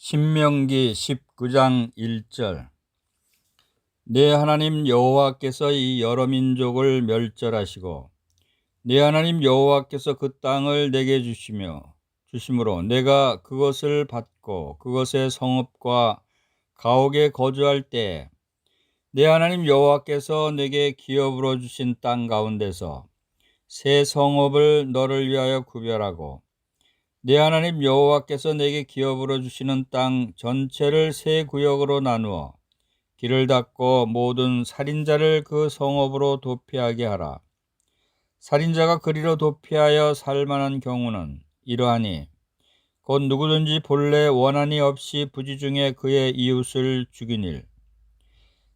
신명기 19장 1절. 내 하나님 여호와께서 이 여러 민족을 멸절하시고 내 하나님 여호와께서 그 땅을 내게 주심으로 내가 그것을 받고 그것의 성읍과 가옥에 거주할 때 내 하나님 여호와께서 내게 기업으로 주신 땅 가운데서 새 성읍을 너를 위하여 구별하고 내 하나님 여호와께서 내게 기업으로 주시는 땅 전체를 세 구역으로 나누어 길을 닫고 모든 살인자를 그 성읍으로 도피하게 하라. 살인자가 그리로 도피하여 살만한 경우는 이러하니 곧 누구든지 본래 원한이 없이 부지중에 그의 이웃을 죽인 일,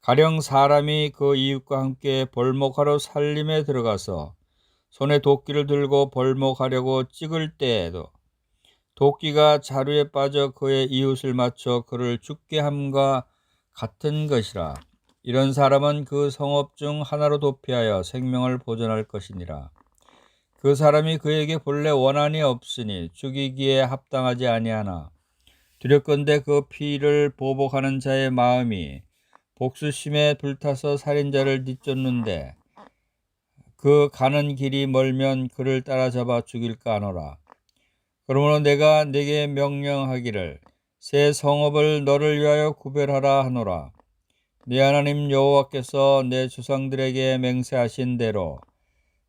가령 사람이 그 이웃과 함께 벌목하러 살림에 들어가서 손에 도끼를 들고 벌목하려고 찍을 때에도 도끼가 자루에 빠져 그의 이웃을 맞춰 그를 죽게 함과 같은 것이라. 이런 사람은 그 성읍 중 하나로 도피하여 생명을 보존할 것이니라. 그 사람이 그에게 본래 원한이 없으니 죽이기에 합당하지 아니하나 두렵건대 그 피를 보복하는 자의 마음이 복수심에 불타서 살인자를 뒤쫓는데 그 가는 길이 멀면 그를 따라잡아 죽일까 하노라. 그러므로 내가 네게 명령하기를 새 성읍을 너를 위하여 구별하라 하노라. 네 하나님 여호와께서 내 조상들에게 맹세하신 대로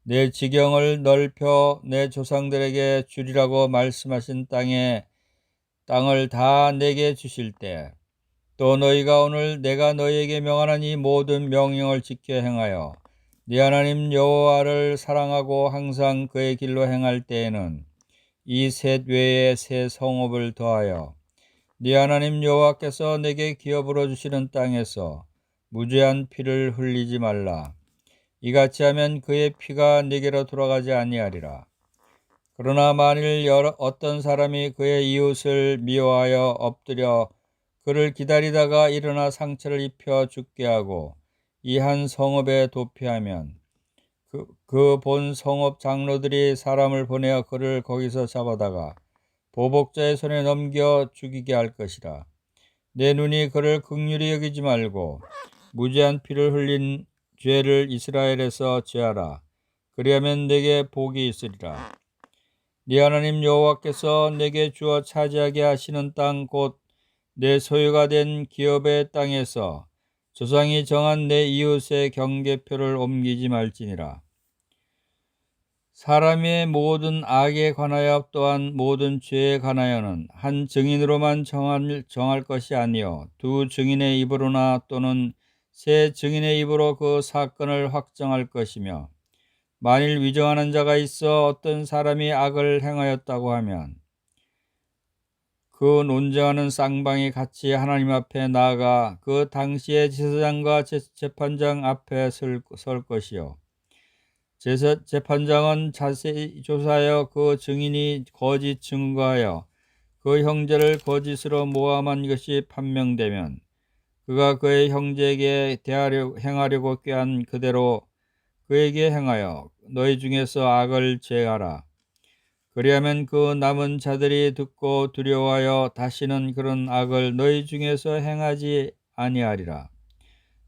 내 지경을 넓혀 내 조상들에게 주리라고 말씀하신 땅을 다 내게 주실 때 또 너희가 오늘 내가 너희에게 명하는 이 모든 명령을 지켜 행하여 네 하나님 여호와를 사랑하고 항상 그의 길로 행할 때에는 이 셋 외에 새 성읍을 더하여 네 하나님 여호와께서 내게 기업으로 주시는 땅에서 무죄한 피를 흘리지 말라. 이같이 하면 그의 피가 네게로 돌아가지 아니하리라. 그러나 만일 어떤 사람이 그의 이웃을 미워하여 엎드려 그를 기다리다가 일어나 상처를 입혀 죽게 하고 이 한 성읍에 도피하면 그 본 성읍 장로들이 사람을 보내어 그를 거기서 잡아다가 보복자의 손에 넘겨 죽이게 할 것이라. 내 눈이 그를 긍휼히 여기지 말고 무죄한 피를 흘린 죄를 이스라엘에서 제하라. 그리하면 내게 복이 있으리라. 네 하나님 여호와께서 내게 주어 차지하게 하시는 땅 곧 내 소유가 된 기업의 땅에서 조상이 정한 내 이웃의 경계표를 옮기지 말지니라. 사람의 모든 악에 관하여 또한 모든 죄에 관하여는 한 증인으로만 정할 것이 아니요 두 증인의 입으로나 또는 세 증인의 입으로 그 사건을 확정할 것이며 만일 위정하는 자가 있어 어떤 사람이 악을 행하였다고 하면 그 논쟁하는 쌍방이 같이 하나님 앞에 나아가 그 당시의 제사장과 재판장 앞에 설 것이요 재판장은 자세히 조사하여 그 증인이 거짓 증거하여 그 형제를 거짓으로 모함한 것이 판명되면 그가 그의 형제에게 행하려고 꾀한 그대로 그에게 행하여 너희 중에서 악을 제하라. 그리하면 그 남은 자들이 듣고 두려워하여 다시는 그런 악을 너희 중에서 행하지 아니하리라.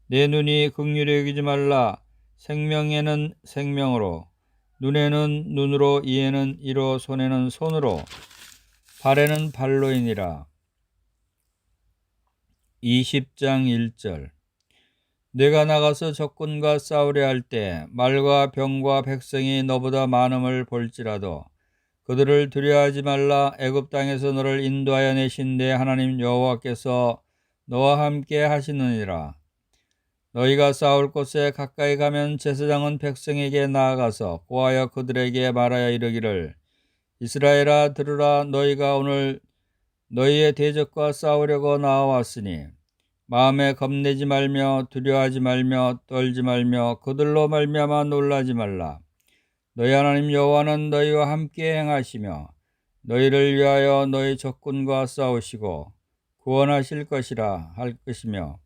내 눈이 긍휼히 여기지 말라. 생명에는 생명으로, 눈에는 눈으로, 이에는 이로, 손에는 손으로, 발에는 발로이니라. 20장 1절. 내가 나가서 적군과 싸우려 할 때 말과 병과 백성이 너보다 많음을 볼지라도 그들을 두려워하지 말라. 애굽 땅에서 너를 인도하여 내신 내 하나님 여호와께서 너와 함께 하시느니라. 너희가 싸울 곳에 가까이 가면 제사장은 백성에게 나아가서 고하여 그들에게 말하여 이르기를 이스라엘아 들으라. 너희가 오늘 너희의 대적과 싸우려고 나와왔으니 마음에 겁내지 말며 두려워하지 말며 떨지 말며 그들로 말미암아 놀라지 말라. 너희 하나님 여호와는 너희와 함께 행하시며 너희를 위하여 너희 적군과 싸우시고 구원하실 것이라 할 것이며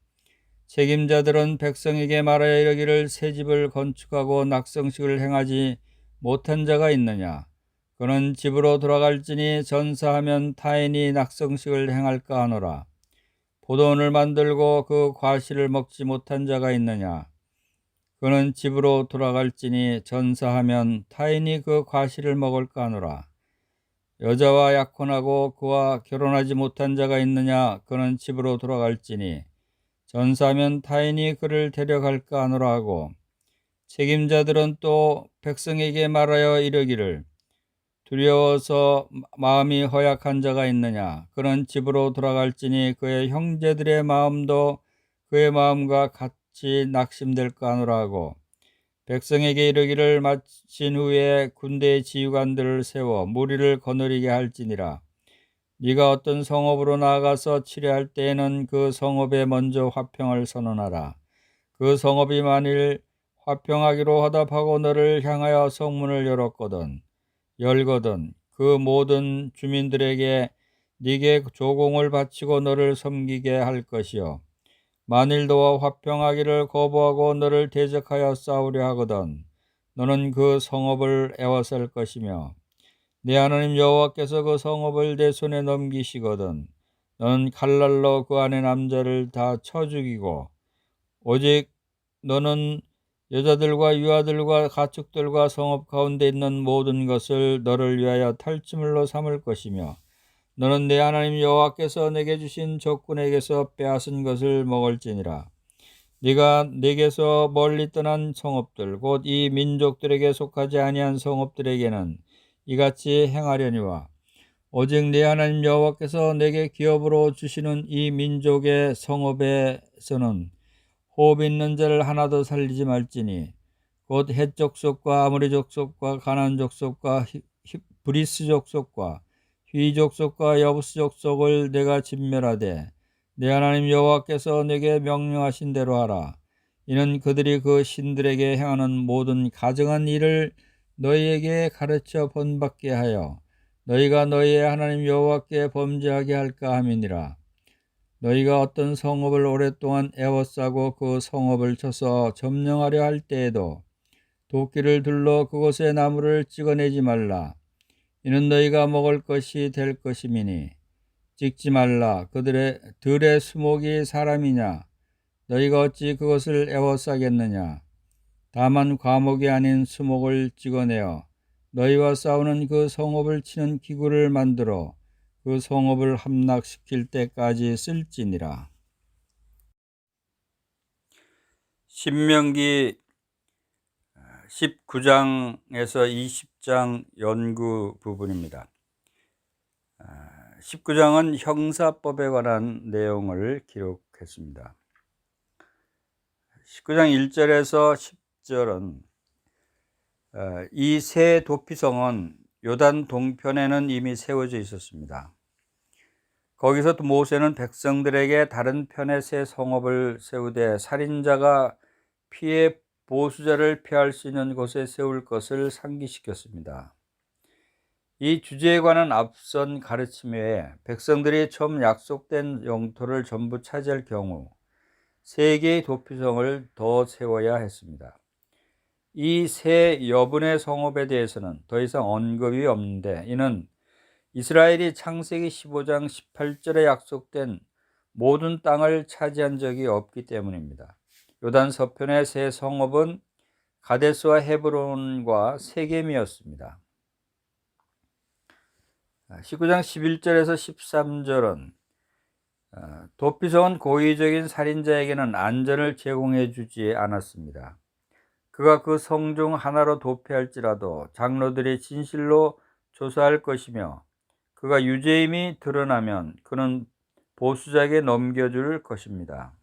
책임자들은 백성에게 말하여 이르기를 새 집을 건축하고 낙성식을 행하지 못한 자가 있느냐. 그는 집으로 돌아갈지니 전사하면 타인이 낙성식을 행할까 하노라. 포도원을 만들고 그 과실을 먹지 못한 자가 있느냐? 그는 집으로 돌아갈지니 전사하면 타인이 그 과실을 먹을까 하노라. 여자와 약혼하고 그와 결혼하지 못한 자가 있느냐? 그는 집으로 돌아갈지니 전사하면 타인이 그를 데려갈까 하노라 하고, 책임자들은 또 백성에게 말하여 이르기를, 두려워서 마음이 허약한 자가 있느냐? 그는 집으로 돌아갈지니 그의 형제들의 마음도 그의 마음과 같이 낙심될까 하노라 하고, 백성에게 이르기를, 마친 후에 군대의 지휘관들을 세워 무리를 거느리게 할지니라. 네가 어떤 성읍으로 나아가서 치료할 때에는 그 성읍에 먼저 화평을 선언하라. 그 성읍이 만일 화평하기로 화답하고 너를 향하여 성문을 열거든 그 모든 주민들에게 네게 조공을 바치고 너를 섬기게 할 것이요, 만일 너와 화평하기를 거부하고 너를 대적하여 싸우려 하거든 너는 그 성읍을 에워쌀 것이며, 내 하나님 여호와께서 그 성읍을 내 손에 넘기시거든 너는 칼날로 그 안에 남자를 다 쳐 죽이고, 오직 너는 여자들과 유아들과 가축들과 성읍 가운데 있는 모든 것을 너를 위하여 탈취물로 삼을 것이며, 너는 내 하나님 여호와께서 내게 주신 적군에게서 빼앗은 것을 먹을지니라. 네가 내게서 멀리 떠난 성읍들 곧 이 민족들에게 속하지 아니한 성읍들에게는 이같이 행하려니와, 오직 내 하나님 여호와께서 내게 기업으로 주시는 이 민족의 성읍에서는 호흡 있는 자를 하나도 살리지 말지니, 곧 헷 족속과 아모리 족속과 가나안 족속과 브리스 족속과 휘 족속과 여부스 족속을 내가 진멸하되 내 하나님 여호와께서 내게 명령하신 대로 하라. 이는 그들이 그 신들에게 행하는 모든 가증한 일을 너희에게 가르쳐 본받게 하여 너희가 너희의 하나님 여호와께 범죄하게 할까 함이니라. 너희가 어떤 성읍을 오랫동안 애워싸고 그 성읍을 쳐서 점령하려 할 때에도 도끼를 둘러 그곳의 나무를 찍어내지 말라. 이는 너희가 먹을 것이 될 것임이니 찍지 말라. 들의 수목이 사람이냐? 너희가 어찌 그것을 애워싸겠느냐? 다만 과목이 아닌 수목을 찍어내어 너희와 싸우는 그 성읍을 치는 기구를 만들어 그 성읍을 함락시킬 때까지 쓸지니라. 신명기 19장에서 20장 연구 부분입니다. 19장은 형사법에 관한 내용을 기록했습니다. 19장 1절에서 10절은 이 새 도피성은 요단 동편에는 이미 세워져 있었습니다. 거기서 모세는 백성들에게 다른 편의 새 성읍을 세우되 살인자가 피해 보수자를 피할 수 있는 곳에 세울 것을 상기시켰습니다. 이 주제에 관한 앞선 가르침 외에 백성들이 처음 약속된 영토를 전부 차지할 경우 3개의 도피성을 더 세워야 했습니다. 이 세 여분의 성읍에 대해서는 더 이상 언급이 없는데, 이는 이스라엘이 창세기 15장 18절에 약속된 모든 땅을 차지한 적이 없기 때문입니다. 요단 서편의 세 성읍은 가데스와 헤브론과 세겜이었습니다. 19장 11절에서 13절은 도피성은 고의적인 살인자에게는 안전을 제공해 주지 않았습니다. 그가 그 성 중 하나로 도피할지라도 장로들이 진실로 조사할 것이며, 그가 유죄임이 드러나면 그는 보수자에게 넘겨줄 것입니다.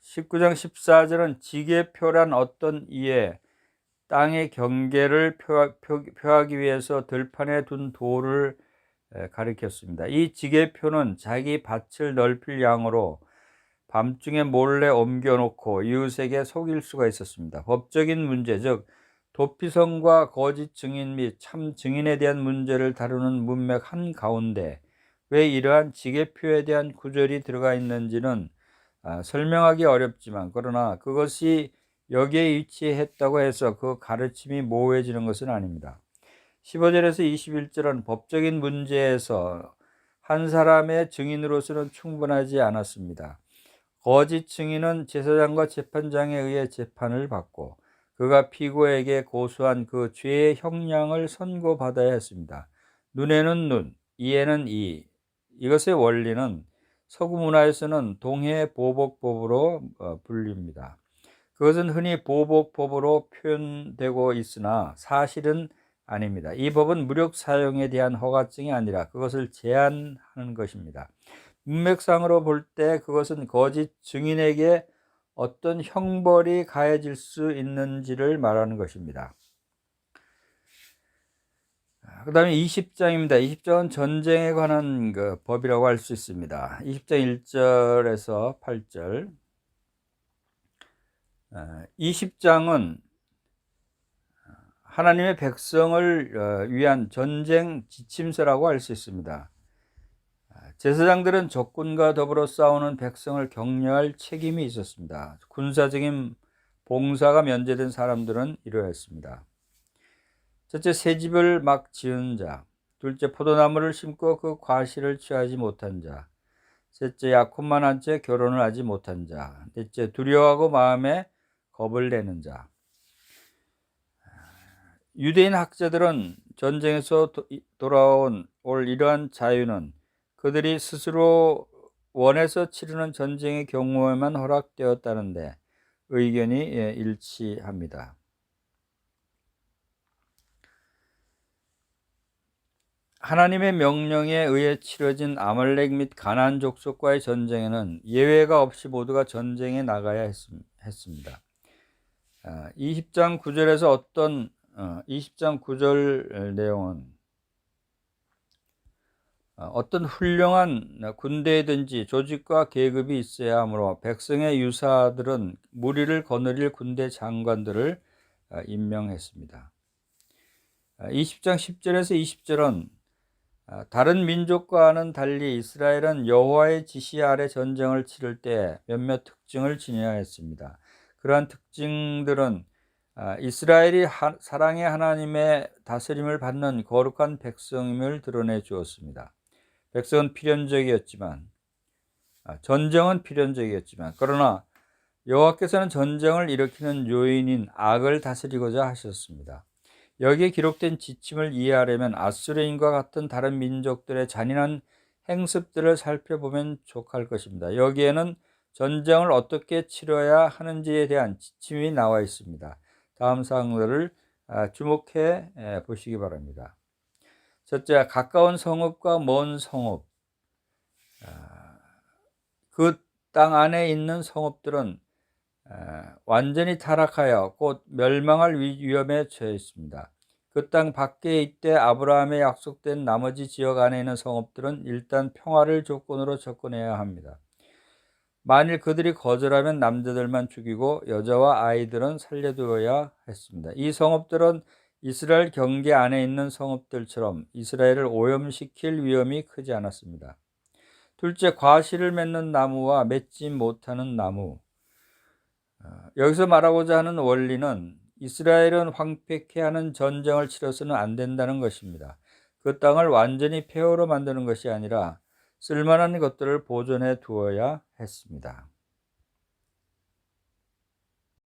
19장 14절은 지계표란 어떤 이에 땅의 경계를 표하기 위해서 들판에 둔 돌을 가리켰습니다. 이 지계표는 자기 밭을 넓힐 양으로 밤중에 몰래 옮겨놓고 이웃에게 속일 수가 있었습니다. 법적인 문제, 즉 도피성과 거짓 증인 및 참 증인에 대한 문제를 다루는 문맥 한가운데 왜 이러한 지계표에 대한 구절이 들어가 있는지는 설명하기 어렵지만, 그러나 그것이 여기에 위치했다고 해서 그 가르침이 모호해지는 것은 아닙니다. 15절에서 21절은 법적인 문제에서 한 사람의 증인으로서는 충분하지 않았습니다. 거짓 증인은 제사장과 재판장에 의해 재판을 받고 그가 피고에게 고소한 그 죄의 형량을 선고받아야 했습니다. 눈에는 눈, 이에는 이. 이것의 원리는 서구 문화에서는 동해보복법으로 불립니다. 그것은 흔히 보복법으로 표현되고 있으나 사실은 아닙니다. 이 법은 무력 사용에 대한 허가증이 아니라 그것을 제한하는 것입니다. 문맥상으로 볼 때 그것은 거짓 증인에게 어떤 형벌이 가해질 수 있는지를 말하는 것입니다. 그 다음에 20장입니다. 20장은 전쟁에 관한 그 법이라고 할 수 있습니다. 20장 1절에서 8절. 20장은 하나님의 백성을 위한 전쟁 지침서라고 할 수 있습니다. 제사장들은 적군과 더불어 싸우는 백성을 격려할 책임이 있었습니다. 군사적인 봉사가 면제된 사람들은 이러했습니다. 첫째, 새 집을 막 지은 자. 둘째, 포도나무를 심고 그 과실을 취하지 못한 자. 셋째, 약혼만 채 결혼을 하지 못한 자. 넷째, 두려워하고 마음에 겁을 내는 자. 유대인 학자들은 전쟁에서 돌아온 이러한 자유는 그들이 스스로 원해서 치르는 전쟁의 경우에만 허락되었다는데 의견이 일치합니다. 하나님의 명령에 의해 치러진 아말렉 및 가나안 족속과의 전쟁에는 예외가 없이 모두가 전쟁에 나가야 했습니다. 20장 9절에서 20장 9절 내용은 어떤 훌륭한 군대든지 조직과 계급이 있어야 하므로 백성의 유사들은 무리를 거느릴 군대 장관들을 임명했습니다. 20장 10절에서 20절은 다른 민족과는 달리 이스라엘은 여호와의 지시 아래 전쟁을 치를 때 몇몇 특징을 지녀야 했습니다. 그러한 특징들은 이스라엘이 사랑의 하나님의 다스림을 받는 거룩한 백성임을 드러내 주었습니다. 백성은 필연적이었지만 전쟁은 필연적이었지만 그러나 여호와께서는 전쟁을 일으키는 요인인 악을 다스리고자 하셨습니다. 여기에 기록된 지침을 이해하려면 아수르인과 같은 다른 민족들의 잔인한 행습들을 살펴보면 족할 것입니다. 여기에는 전쟁을 어떻게 치러야 하는지에 대한 지침이 나와 있습니다. 다음 사항들을 주목해 보시기 바랍니다. 첫째, 가까운 성읍과 먼 성읍. 그 땅 안에 있는 성읍들은 완전히 타락하여 곧 멸망할 위험에 처해 있습니다. 그 땅 밖에 있되 아브라함의 약속된 나머지 지역 안에 있는 성읍들은 일단 평화를 조건으로 접근해야 합니다. 만일 그들이 거절하면 남자들만 죽이고 여자와 아이들은 살려두어야 했습니다. 이 성읍들은 이스라엘 경계 안에 있는 성읍들처럼 이스라엘을 오염시킬 위험이 크지 않았습니다. 둘째, 과실을 맺는 나무와 맺지 못하는 나무. 여기서 말하고자 하는 원리는 이스라엘은 황폐케 하는 전쟁을 치러서는 안 된다는 것입니다. 그 땅을 완전히 폐허로 만드는 것이 아니라 쓸만한 것들을 보존해 두어야 했습니다.